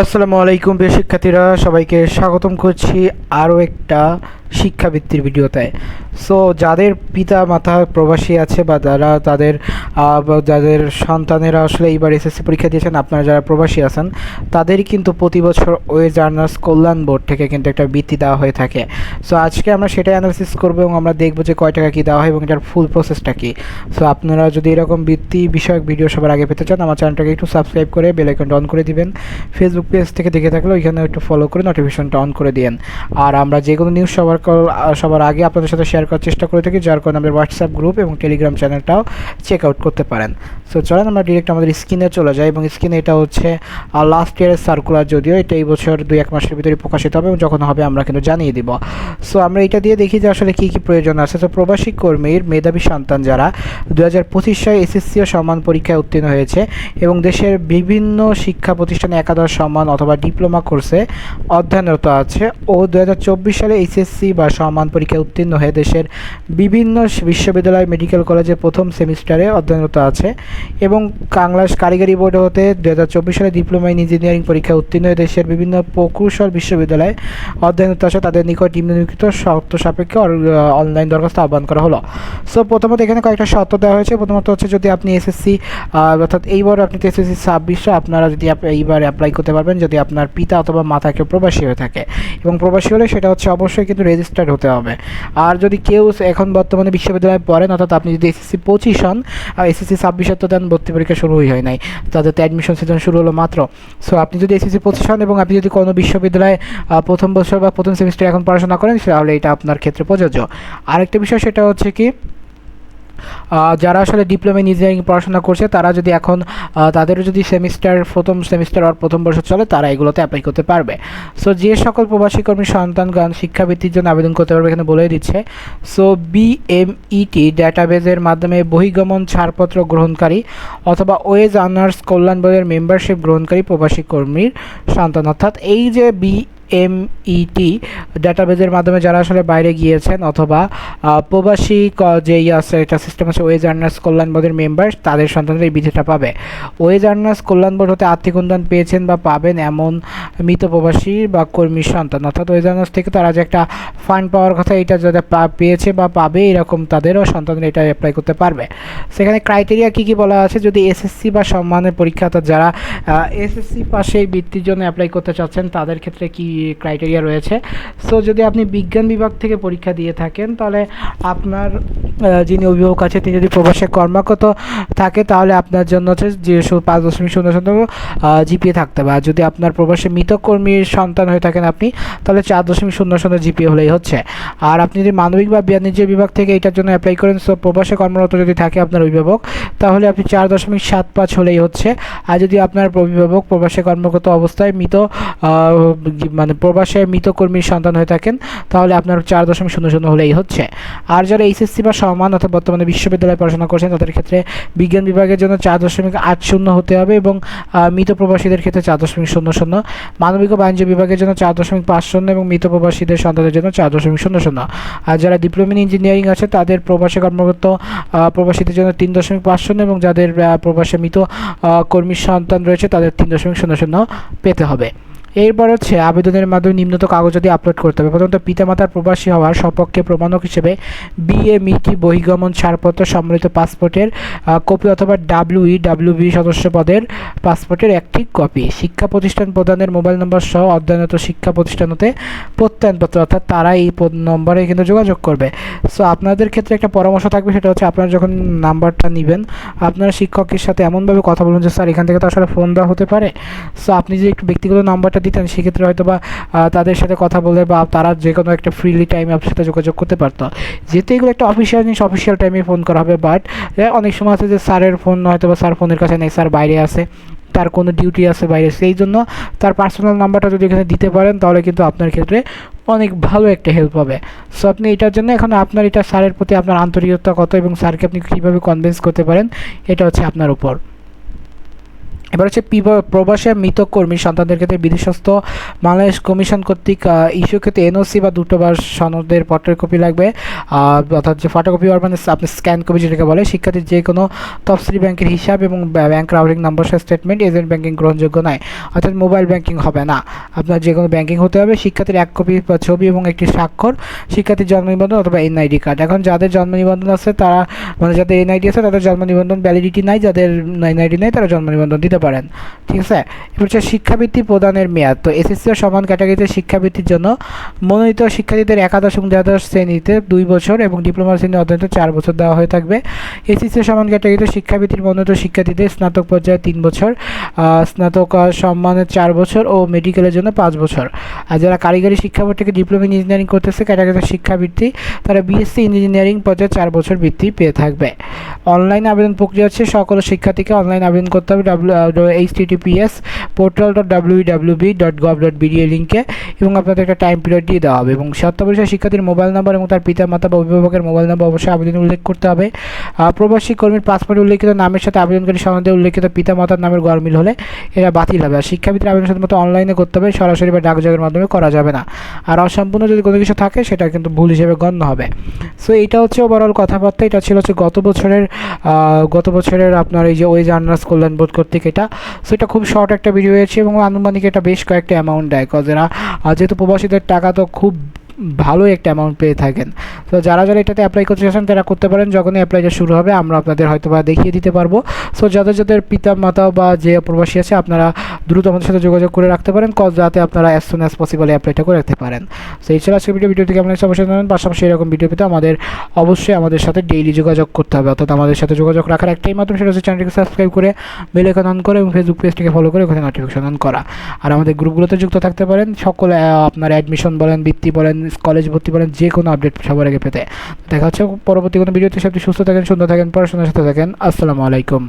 আসসালামু আলাইকুম প্রিয় শিক্ষার্থীরা, সবাইকে স্বাগতম করছি আরও একটা শিক্ষাবৃত্তির ভিডিওতে। সো যাদের পিতা মাতা প্রবাসী আছে বা যাদের সন্তানেরা আসলে এইবার এসএসসি পরীক্ষা দিয়েছেন, আপনারা যারা প্রবাসী আছেন তাদেরই কিন্তু প্রতি বছর ওয়েজ আর্নার্স কল্যাণ বোর্ড থেকে কিন্তু একটা বৃত্তি দেওয়া হয়ে থাকে। সো আজকে আমরা সেটাই অ্যানালিসিস করবো এবং আমরা দেখবো যে কয় টাকা কী দেওয়া হয় এবং এটার ফুল প্রসেসটা কী। সো আপনারা যদি এরকম বৃত্তি বিষয়ক ভিডিও সবার আগে পেতে চান, আমার চ্যানেলটাকে একটু সাবস্ক্রাইব করে বেল আইকনটা অন করে দিবেন। ফেসবুক পেজ থেকে দেখে থাকলে ওইখানে একটু ফলো করে নোটিফিকেশনটা অন করে দিন। আর আমরা যে কোনো নিউজ সবার আগে আপনাদের সাথে শেয়ার করার চেষ্টা করে থাকি, যার কারণে আমাদের হোয়াটসঅ্যাপ গ্রুপ এবং টেলিগ্রাম চ্যানেলটাও চেক আউট করতে পারেন। সো চলেন আমরা ডিরেক্ট আমাদের স্ক্রিনে চলে যাই এবং স্ক্রিনে এটা হচ্ছে লাস্ট ইয়ারের সার্কুলার, যদিও এটা এই বছর 2-1 মাসের ভিতরে প্রকাশিত হবে এবং যখন হবে আমরা কিন্তু জানিয়ে দিব। সো আমরা এটা দিয়ে দেখি যে আসলে কী কী প্রয়োজন আছে। তো প্রবাসী কর্মীর মেধাবী সন্তান যারা 2025 সালে এসএসসি ও সম্মান পরীক্ষায় উত্তীর্ণ হয়েছে এবং দেশের বিভিন্ন শিক্ষা প্রতিষ্ঠানে একাদশ সম্মান অথবা ডিপ্লোমা কোর্সে অধ্যয়নরত আছে ও 2024 সালে এইচএসসি বা সম্মান পরীক্ষায় উত্তীর্ণ হয়ে দেশের বিভিন্ন বিশ্ববিদ্যালয় মেডিকেল কলেজে প্রথম সেমিস্টারে অধ্যয়নরত আছে এবং বাংলাদেশ কারিগরি বোর্ড হতে 2024 সালে ডিপ্লোমা ইন ইঞ্জিনিয়ারিং পরীক্ষায় উত্তীর্ণ হয়ে দেশের বিভিন্ন প্রকৌশল বিশ্ববিদ্যালয়ে অধ্যয়নরত আছে, তাদের নিকট নিম্নলিখিত শর্ত সাপেক্ষে অনলাইন দরখাস্ত আহ্বান করা হলো। সো প্রথমত এখানে কয়েকটা শর্ত দেওয়া হয়েছে। প্রথমত হচ্ছে যদি আপনি এসএসসি অর্থাৎ এইবার আপনি এসএসসি 26 আপনারা যদি এইবার অ্যাপ্লাই করতে পারবেন যদি আপনার পিতা অথবা মাতা কেউ প্রবাসী হয়ে থাকে, এবং প্রবাসী হলে সেটা হচ্ছে অবশ্যই কিন্তু রেজিস্টার্ড হতে হবে। আর যদি কেউ এখন বর্তমানে বিশ্ববিদ্যালয়ে পড়েন, অর্থাৎ আপনি যদি এসএসসি 25 হন, এসএসসি 26 তো দেন ভর্তি পরীক্ষা শুরুই হয় নাই, তাদের তো অ্যাডমিশন সিজন শুরু হলো মাত্র। সো আপনি যদি এসএসসি 25 হন এবং আপনি যদি কোনো বিশ্ববিদ্যালয়ে প্রথম বছর বা প্রথম সেমিস্টারে এখন পড়াশোনা করেন, তাহলে এটা আপনার ক্ষেত্রে প্রযোজ্য। আরেকটা বিষয় সেটা হচ্ছে কি, যারা আসলে ডিপ্লোমা ইঞ্জিনিয়ারিং পড়াশোনা করছে তারা যদি এখন তাদেরও যদি প্রথম সেমিস্টার আর প্রথম বর্ষ চলে, তারা এগুলোতে অ্যাপ্লাই করতে পারবে। সো যে সকল প্রবাসী কর্মী সন্তানগণ শিক্ষাবৃত্তির জন্য আবেদন করতে পারবে এখানে বলে দিচ্ছে। সো বিএমইটি ডাটাবেজের মাধ্যমে বহির্গমন ছাড়পত্র গ্রহণকারী অথবা ওয়েজ আর্নার্স কল্যাণ বোর্ডের মেম্বারশিপ গ্রহণকারী প্রবাসী কর্মীর সন্তান, অর্থাৎ এই যে এমইটি ডাটাবেজের মাধ্যমে যারা আসলে বাইরে গিয়েছেন অথবা প্রবাসী যে আছে এটা সিস্টেম আছে ওয়েজ আর্নার্স কল্যাণ বোর্ডের মেম্বার, তাদের সন্তানরা এই বিধিটা পাবে। ওয়েজ আর্নার্স কল্যাণ বোর্ড হতে আর্থিক অনুদান পেয়েছেন বা পাবেন এমন মৃত প্রবাসী বা কর্মীর সন্তান, অর্থাৎ ওয়েজ আর্নার্স থেকে তারা যে একটা ফান্ড পাওয়ার কথা, এটা যারা পেয়েছে বা পাবে এরকম তাদেরও সন্তানরা এটা অ্যাপ্লাই করতে পারবে। সেখানে ক্রাইটেরিয়া কী কী বলা আছে, যদি এসএসসি বা সম্মানের পরীক্ষা, অর্থাৎ যারা এসএসসি পাশে এই বৃত্তির জন্য অ্যাপ্লাই করতে চাচ্ছেন তাদের ক্ষেত্রে কী ক্রাইটেরিয়া রয়েছে। সো যদি আপনি বিজ্ঞান বিভাগ থেকে পরীক্ষা দিয়ে থাকেন, তাহলে আপনার যিনি অভিভাবক আছে তিনি যদি প্রবাসে কর্মরত থাকে, তাহলে আপনার জন্য হচ্ছে যে 5.00 জিপিএ থাকতে হবে। আর যদি আপনার প্রবাসে মৃত কর্মীর সন্তান হয়ে থাকেন আপনি, তাহলে 4.00 জিপিএ হলেই হচ্ছে। আর আপনি যদি মানবিক বা বাণিজ্য বিভাগ থেকে এটার জন্য অ্যাপ্লাই করেন, সো প্রবাসে কর্মরত যদি থাকে আপনার অভিভাবক, তাহলে আপনি 4.75 হলেই হচ্ছে। আর যদি আপনার অভিভাবক প্রবাসে কর্মরত অবস্থায় মানে প্রবাসে মৃত কর্মীর সন্তান হয়ে থাকেন, তাহলে আপনার 4.00 হলেই হচ্ছে। আর যারা এইচএসসি বা সমান অর্থাৎ বর্তমানে বিশ্ববিদ্যালয়ে পড়াশোনা করছেন তাদের ক্ষেত্রে বিজ্ঞান বিভাগের জন্য 4.80 হতে হবে এবং মৃত প্রবাসীদের ক্ষেত্রে 4.00, মানবিক ও বাণিজ্য বিভাগের জন্য 4.50 এবং মৃত প্রবাসীদের সন্তানের জন্য 4.00। আর যারা ডিপ্লোমা ইন ইঞ্জিনিয়ারিং আছে তাদের প্রবাসে কর্মরত প্রবাসীদের জন্য 3.50 এবং যাদের প্রবাসে মৃত কর্মীর সন্তান রয়েছে তাদের 3.00 পেতে হবে। এরপর হচ্ছে আবেদনের মাধ্যমে নিম্নত কাগজ যদি আপলোড করতে হবে। প্রথমত পিতামাতার প্রবাসী হওয়ার সপক্ষে প্রমাণক হিসেবে বিএমইটি বহির্গমন ছাড়পত্র সম্বলিত পাসপোর্টের কপি অথবা ডাব্লিউবি সদস্য পদের পাসপোর্টের একটি কপি, শিক্ষা প্রতিষ্ঠান প্রদানের মোবাইল নম্বর সহ অধ্যয়নরত শিক্ষা প্রতিষ্ঠান হতে প্রত্যয়নপত্র, অর্থাৎ তারা এই নম্বরে কিন্তু যোগাযোগ করবে। সো আপনাদের ক্ষেত্রে একটা পরামর্শ থাকবে, সেটা হচ্ছে আপনারা যখন নাম্বারটা নেবেন আপনারা শিক্ষকের সাথে এমনভাবে কথা বলুন যে স্যার এখান থেকে তো আসলে ফোন দেওয়া হতে পারে, সো আপনি যে একটু ব্যক্তিগত নাম্বারটা দিতেন সেক্ষেত্রে হয়তো বা তাদের সাথে কথা বলে বা তারা যে কোনো একটা ফ্রিলি টাইমে আপনার সাথে যোগাযোগ করতে পারতো। যেহেতু এগুলো একটা অফিসিয়াল জিনিস, অফিসিয়াল টাইমে ফোন করা হবে, বাট অনেক সময় আছে যে স্যারের ফোন হয়তো বা স্যার ফোনের কাছে নেই, স্যার বাইরে আছে, তার কোনো ডিউটি আছে বাইরে, সেই জন্য তার পার্সোনাল নাম্বারটা যদি এখানে দিতে পারেন তাহলে কিন্তু আপনার ক্ষেত্রে অনেক ভালো একটা হেল্প হবে। সো আপনি এটার জন্য এখন আপনার এটা স্যারের প্রতি আপনার আন্তরিকতা কত এবং স্যারকে আপনি কীভাবে কনভিন্স করতে পারেন, এটা হচ্ছে আপনার উপর। এবার হচ্ছে প্রবাসী মৃত কর্মী সন্তানদের ক্ষেত্রে বিদেশস্থ বাংলাদেশ কমিশন কর্তৃক ইস্যু ক্ষেত্রে এনওসি বা দূতাবাস সনদের পত্রের কপি লাগবে, অর্থাৎ যে ফটোকপি আর মানে আপনি স্ক্যান কপি যেটাকে বলে। শিক্ষার্থীর যে কোনো তফসিলি ব্যাংকের হিসাব এবং ব্যাংক রাউটিং নাম্বার সহ স্টেটমেন্ট। এজেন্ট ব্যাংকিং গ্রহণযোগ্য নয়, অর্থাৎ মোবাইল ব্যাংকিং হবে না, আপনার যে কোনো ব্যাংকিং হতে হবে। শিক্ষার্থীর 1 কপি ছবি এবং একটি স্বাক্ষর, শিক্ষার্থীর জন্ম নিবন্ধন অথবা এনআইডি কার্ড। এখন যাদের জন্ম নিবন্ধন আছে তারা মানে যাদের এনআইডি আছে তাদের জন্ম নিবন্ধন ভ্যালিডিটি নাই, যাদের এনআইডি নেই তারা জন্ম নিবন্ধন দিতে পারেন, ঠিক আছে। এবার হচ্ছে শিক্ষাবৃত্তি প্রদানের মেয়াদ। তো এসএসসি ও সমান ক্যাটাগরিতে শিক্ষাবৃত্তির জন্য মনোনীত শিক্ষার্থীদের একাদশ এবং দ্বাদশ শ্রেণীতে 2 বছর এবং ডিপ্লোমা শ্রেণী অধ্যয়নে 4 বছর দেওয়া হয়ে থাকবে। এসএসসি ও সমান ক্যাটাগরিতে শিক্ষাবৃত্তির মনোনীত শিক্ষার্থীদের স্নাতক পর্যায়ে 3 বছর, স্নাতক সম্মানের 4 বছর ও মেডিকেলের জন্য 5 বছর। আর যারা কারিগরি শিক্ষা বোর্ড থেকে ডিপ্লোমা ইঞ্জিনিয়ারিং করতেছে ক্যাটাগরিতে শিক্ষাবৃত্তি, তারা বিএসসি ইঞ্জিনিয়ারিং পর্যায়ে 4 বছর বৃত্তি পেয়ে থাকবে। অনলাইন আবেদন প্রক্রিয়া হচ্ছে সকল শিক্ষার্থীকে অনলাইন আবেদন করতে হবে https://www.gov.bd লিঙ্কে, এবং আপনাদের একটা টাইম পিরিয়ড দিয়ে দেওয়া হবে। এবং শর্তাবলী শিক্ষার্থীর মোবাইল নাম্বার এবং তার পিতা মাতা বা অভিভাবকের মোবাইল নাম্বার অবশ্যই আবেদনে উল্লেখ করতে হবে। প্রবাসী কর্মীর পাসপোর্টে উল্লেখিত নামের সাথে আবেদনকারী সনদে উল্লেখিত পিতা মাতার নামের গরমিল হলে এটা বাতিল হবে। আর শিক্ষাবৃত্তির আবেদন শুধুমাত্র অনলাইনে করতে হবে, সরাসরি বা ডাকযোগের মাধ্যমে করা যাবে না। আর অসম্পূর্ণ যদি কোনো কিছু থাকে সেটা কিন্তু ভুল হিসেবে গণ্য হবে। সো এটা হচ্ছে ওভারঅল কথাবার্তা। এটা ছিল হচ্ছে গত বছরের আপনার এই যে ওয়েজ আর্নার্স কল্যাণ বোর্ড কর্তৃক এটা। সো এটা খুব শর্ট একটা ভিডিও হয়েছে এবং আনুমানিক এটা বেশ কয়েকটা অ্যামাউন্ট দেয়, কজ এরা যেহেতু প্রবাসীদের টাকা তো খুব ভালো একটা অ্যামাউন্ট পেয়ে থাকেন। তো যারা এটাতে অ্যাপ্লাই করতে চাচ্ছেন তারা করতে পারেন, যখনই অ্যাপ্লাইটা শুরু হবে আমরা আপনাদের হয়তো বা দেখিয়ে দিতে পারবো। সো যাদের পিতা মাতা বা যে প্রবাসী আছে আপনারা দ্রুত আমাদের সাথে যোগাযোগ করে রাখতে পারেন, কজ যাতে আপনারা অ্যাজ সুন অ্যাজ পসিবল অ্যাপ্লাইটা করে রাখতে পারেন। সো এই ছিল আজকের ভিডিও থেকে আপনারা অবশ্যই জানাবেন। পাশাপাশি এরকম ভিডিও পেতে অবশ্যই আমাদের সাথে ডেইলি যোগাযোগ করতে হবে, অর্থাৎ আমাদের সাথে যোগাযোগ রাখার একটাই মাধ্যম, সেটা হচ্ছে চ্যানেলটিকে সাবস্ক্রাইব করে বেল আইকন অন করে এবং ফেসবুক পেজটিকে ফলো করে ওখানে নোটিফিকেশন অন করা। আর আমাদের গ্রুপগুলোতে যুক্ত থাকতে পারেন, সকল আপনার অ্যাডমিশন বলেন, বৃত্তি বলেন, কলেজ ভর্তি বলেন, যে কোনো আপডেট সবার আগে পেতে। দেখা হচ্ছে পরবর্তী কোনো ভিডিওতে। সবটি সুস্থ থাকেন, সুন্দর থাকেন, পড়াশোনার সাথে থাকেন। আসসালামু আলাইকুম।